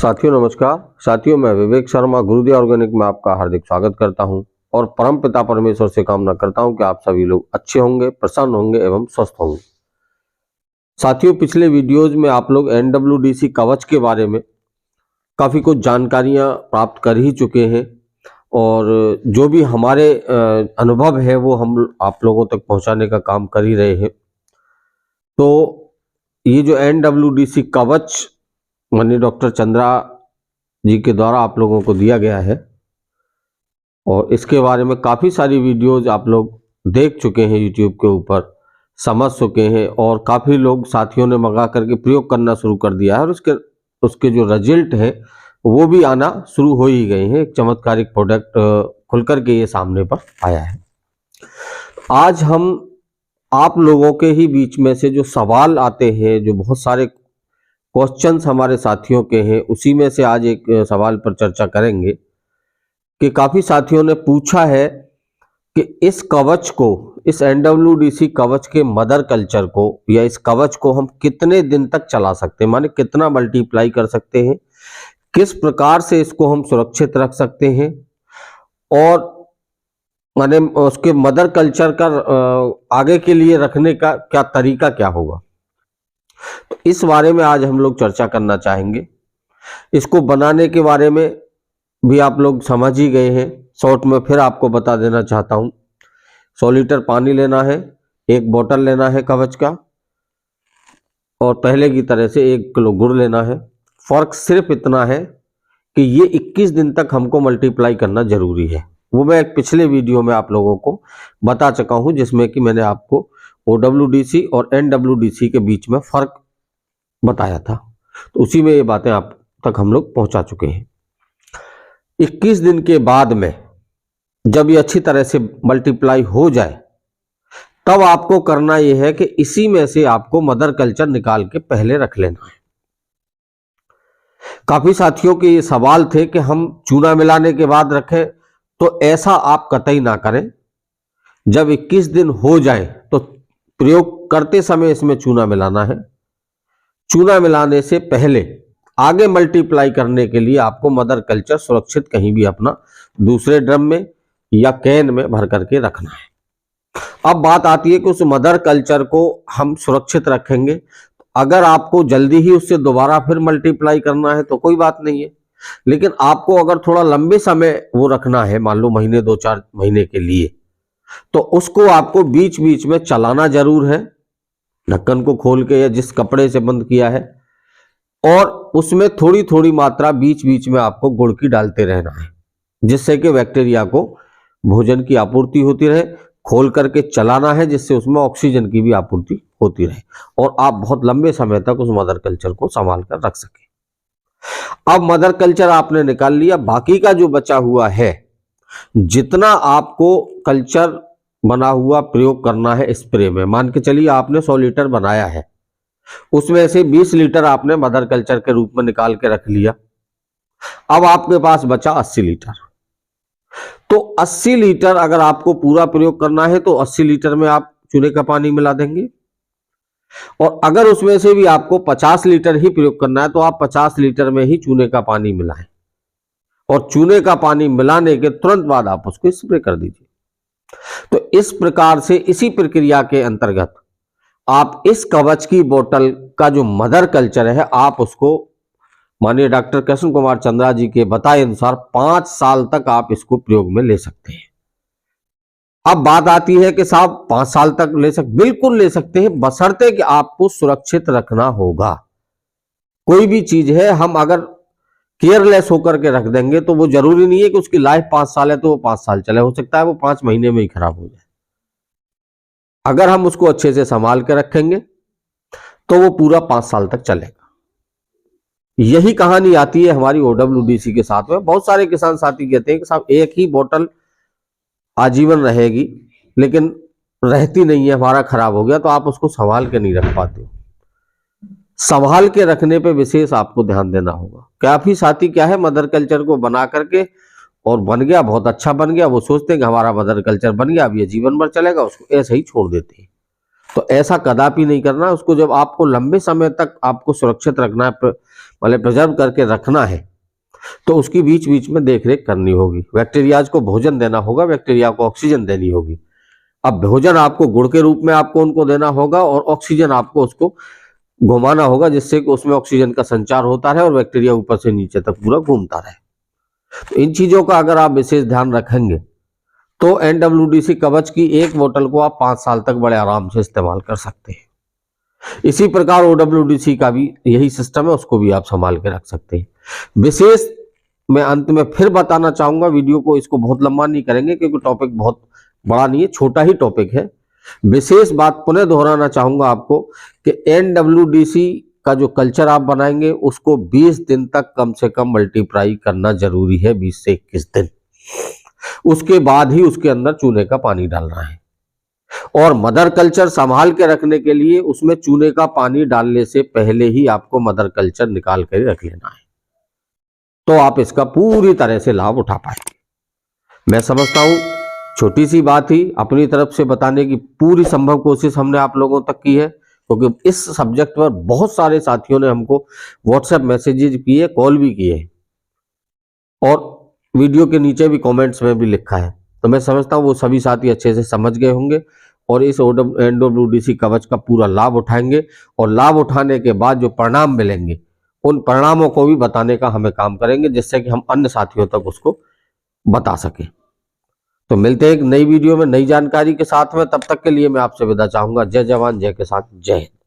साथियों नमस्कार। साथियों मैं विवेक शर्मा गुरुदेव ऑर्गेनिक में आपका हार्दिक स्वागत करता हूं और परम पिता परमेश्वर से कामना करता हूं कि आप सभी लोग अच्छे होंगे, प्रसन्न होंगे एवं स्वस्थ होंगे। साथियों पिछले वीडियोज में आप लोग NWDC कवच के बारे में काफ़ी कुछ जानकारियां प्राप्त कर ही चुके हैं और जो भी हमारे अनुभव है वो हम आप लोगों तक पहुंचाने का काम कर ही रहे हैं। तो ये जो NWDC कवच माननीय डॉक्टर चंद्रा जी के द्वारा आप लोगों को दिया गया है और इसके बारे में काफ़ी सारी वीडियोज आप लोग देख चुके हैं, यूट्यूब के ऊपर समझ चुके हैं और काफ़ी लोग साथियों ने मंगा करके प्रयोग करना शुरू कर दिया है और उसके जो रिजल्ट है वो भी आना शुरू हो ही गए हैं। एक चमत्कारिक प्रोडक्ट खुल करके ये सामने पर आया है। आज हम आप लोगों के ही बीच में से जो सवाल आते हैं, जो बहुत सारे क्वेश्चंस हमारे साथियों के हैं, उसी में से आज एक सवाल पर चर्चा करेंगे कि काफ़ी साथियों ने पूछा है कि इस कवच को, इस NWDC कवच के मदर कल्चर को या इस कवच को हम कितने दिन तक चला सकते हैं, माने कितना मल्टीप्लाई कर सकते हैं, किस प्रकार से इसको हम सुरक्षित रख सकते हैं और माने उसके मदर कल्चर का आगे के लिए रखने का क्या तरीका क्या होगा। तो इस बारे में आज हम लोग चर्चा करना चाहेंगे। इसको बनाने के बारे में भी आप लोग समझ ही गए हैं। शॉर्ट में फिर आपको बता देना चाहता हूं। 100 लीटर पानी लेना है, एक बोतल लेना है कवच का और पहले की तरह से 1 किलो गुड़ लेना है। फर्क सिर्फ इतना है कि ये 21 दिन तक हमको मल्टीप्लाई करना जरूरी है। वो मैं एक पिछले वीडियो में आप लोगों को बता चुका हूं जिसमें कि मैंने आपको OWDC और NWDC के बीच में फर्क बताया था। तो उसी में ये बातें आप तक हम लोग पहुंचा चुके हैं। 21 दिन के बाद में जब ये अच्छी तरह से मल्टीप्लाई हो जाए तब आपको करना यह है कि इसी में से आपको मदर कल्चर निकाल के पहले रख लेना है। काफी साथियों के ये सवाल थे कि हम चूना मिलाने के बाद रखें, तो ऐसा आप कतई ना करें। जब 21 दिन हो जाए तो प्रयोग करते समय इसमें चूना मिलाना है। चूना मिलाने से पहले आगे मल्टीप्लाई करने के लिए आपको मदर कल्चर सुरक्षित कहीं भी अपना दूसरे ड्रम में या कैन में भर करके रखना है। अब बात आती है कि उस मदर कल्चर को हम सुरक्षित रखेंगे। अगर आपको जल्दी ही उससे दोबारा फिर मल्टीप्लाई करना है तो कोई बात नहीं है, लेकिन आपको अगर थोड़ा लंबे समय वो रखना है, मान लो महीने 2-4 महीने के लिए, तो उसको आपको बीच बीच में चलाना जरूर है, ढक्कन को खोल के या जिस कपड़े से बंद किया है, और उसमें थोड़ी थोड़ी मात्रा बीच बीच में आपको गुड़ की डालते रहना है, जिससे कि बैक्टीरिया को भोजन की आपूर्ति होती रहे। खोल करके चलाना है जिससे उसमें ऑक्सीजन की भी आपूर्ति होती रहे और आप बहुत लंबे समय तक उस मदर कल्चर को संभाल कर रख सके। अब मदर कल्चर आपने निकाल लिया, बाकी का जो बचा हुआ है, जितना आपको कल्चर बना हुआ प्रयोग करना है स्प्रे में, मान के चलिए आपने 100 लीटर बनाया है, उसमें से 20 लीटर आपने मदर कल्चर के रूप में निकाल के रख लिया। अब आपके पास बचा 80 लीटर। तो 80 लीटर अगर आपको पूरा प्रयोग करना है तो 80 लीटर में आप चूने का पानी मिला देंगे और अगर उसमें से भी आपको 50 लीटर ही प्रयोग करना है तो आप 50 लीटर में ही चूने का पानी मिलाएं और चूने का पानी मिलाने के तुरंत बाद आप उसको स्प्रे कर दीजिए। तो इस प्रकार से, इसी प्रक्रिया के अंतर्गत आप इस कवच की बोतल का जो मदर कल्चर है, आप उसको माननीय डॉक्टर कृष्ण कुमार चंद्रा जी के बताए अनुसार 5 साल तक आप इसको प्रयोग में ले सकते हैं। अब बात आती है कि साहब 5 साल तक बिल्कुल ले सकते हैं, बशर्ते कि आपको सुरक्षित रखना होगा। कोई भी चीज है हम अगर केयरलेस होकर के रख देंगे तो वो जरूरी नहीं है कि उसकी लाइफ 5 साल है तो वो 5 साल चले, हो सकता है वो 5 महीने में ही खराब हो जाए। अगर हम उसको अच्छे से संभाल के रखेंगे तो वो पूरा 5 साल तक चलेगा। यही कहानी आती है हमारी OWDC के साथ में। बहुत सारे किसान साथी कहते हैं कि साहब एक ही बोतल आजीवन रहेगी, लेकिन रहती नहीं है, हमारा खराब हो गया, तो आप उसको संभाल के नहीं रख पाते। संभाल के रखने पे विशेष आपको ध्यान देना होगा। काफी साथी क्या है, मदर कल्चर को बना करके और बन गया, बहुत अच्छा बन गया, वो सोचते हैं कि हमारा मदर कल्चर बन गया, अब ये जीवन भर चलेगा, उसको ऐसे ही छोड़ देते हैं। तो ऐसा कदापि नहीं करना। उसको जब आपको लंबे समय तक आपको सुरक्षित रखना है, मतलब प्रिजर्व करके रखना है, तो उसकी बीच बीच में देख रेख करनी होगी। बैक्टीरियाज को भोजन देना होगा, बैक्टीरिया को ऑक्सीजन देनी होगी। अब भोजन आपको गुड़ के रूप में आपको उनको देना होगा और ऑक्सीजन आपको उसको घुमाना होगा, जिससे कि उसमें ऑक्सीजन का संचार होता रहे और बैक्टीरिया ऊपर से नीचे तक पूरा घूमता रहे। तो इन चीजों का अगर आप विशेष ध्यान रखेंगे तो NWDC कवच की एक बोतल को आप 5 साल तक बड़े आराम से इस्तेमाल कर सकते हैं। इसी प्रकार OWDC का भी यही सिस्टम है, उसको भी आप संभाल के रख सकते हैं। विशेष मैं अंत में फिर बताना चाहूंगा, वीडियो को इसको बहुत लंबा नहीं करेंगे क्योंकि टॉपिक बहुत बड़ा नहीं है, छोटा ही टॉपिक है। विशेष बात पुनः दोहराना चाहूंगा आपको कि NWDC का जो कल्चर आप बनाएंगे उसको 20 दिन तक कम से कम मल्टीप्लाई करना जरूरी है, 20 से 21 दिन। उसके बाद ही उसके अंदर चूने का पानी डालना है। और मदर कल्चर संभाल के रखने के लिए उसमें चूने का पानी डालने से पहले ही आपको मदर कल्चर निकाल कर रख लेना है, तो आप इसका पूरी तरह से लाभ उठा पाएंगे। मैं समझता हूं छोटी सी बात ही अपनी तरफ से बताने की पूरी संभव कोशिश हमने आप लोगों तक की है, क्योंकि इस सब्जेक्ट पर बहुत सारे साथियों ने हमको व्हाट्सएप मैसेजेज किए, कॉल भी किए और वीडियो के नीचे भी कमेंट्स में भी लिखा है। तो मैं समझता हूँ वो सभी साथी अच्छे से समझ गए होंगे और इस NWDC कवच का पूरा लाभ उठाएंगे और लाभ उठाने के बाद जो परिणाम मिलेंगे उन परिणामों को भी बताने का हमें काम करेंगे, जिससे कि हम अन्य साथियों तक उसको बता सकें। तो मिलते हैं एक नई वीडियो में नई जानकारी के साथ में, तब तक के लिए मैं आपसे विदा चाहूंगा। जय जवान जय किसान, जय हिंद।